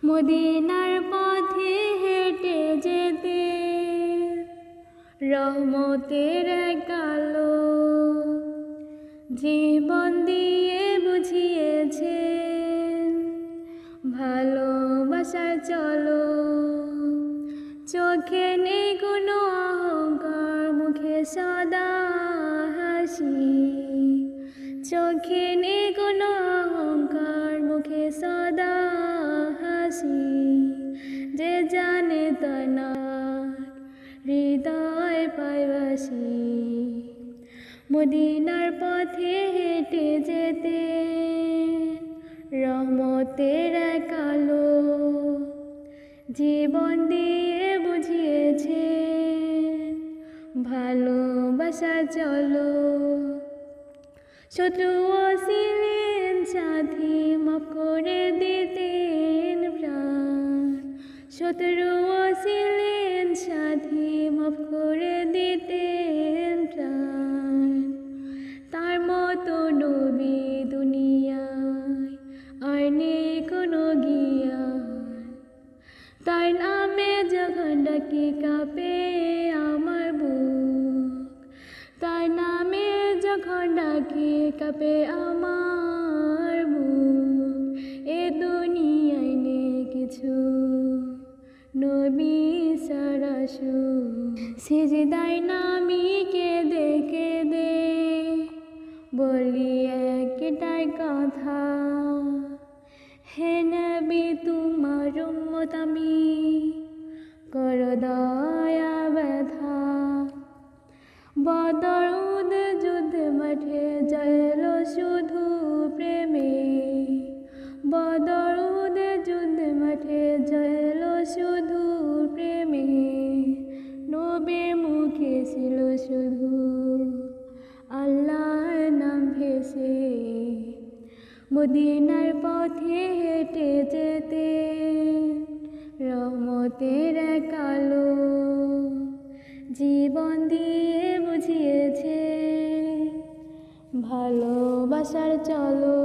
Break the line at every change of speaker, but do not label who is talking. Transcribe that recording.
মদিনার পথে হেঁটে যেতে রহমতের এক আলো জীবন দিয়ে বুঝিয়েছেন ভালোবাসার চলো। চোখে নেই কোনো অহংকার, মুখে সদা হাসি। চোখে নেই কোনো অহংকার, মুখে সদা হাসি। যে জানে তার না হৃদয় পাইবাসি। মদিনার পথে হেঁটে যেতে রহমতের এক আলো জীবন দিয়ে বুঝিয়েছে ভালোবাসা চলো। শত্রুও ছিলেন সাথী, মাফ করে দিতেন প্রাণ। শত্রুও ছিলেন সাথী, মাফ করে দিতেন প্রাণ। তার মতো নবী দুনিয়ায় আর নেই কোনো জ্ঞান। তার নামে যখন ডাকি কাঁপে আমার বুক। তার নামে যখন ডাকি কাঁপে আমার বুক। এ দুনিয়ায় নেই কিছু নবী ছাড়া সুখ। সিজদায় নামি কেঁদে কেঁদে বলি একটাই কথা, হে নবী তোমার উম্মত আমি, করো দয়া ব্যথা। বদর উহুদ যুদ্ধ মাঠে জয় শুধু প্রেমে। বদর উহুদ যুদ্ধ মাঠে জয় শুধু প্রেমে। নবীর মুখে ছিল শুধু আল্লাহর নাম ভেসে। মদিনার পথে হেঁটে যেতে রহমতের এক আলো জীবন দিয়ে বুঝিয়েছে ভালোবাসার চলো।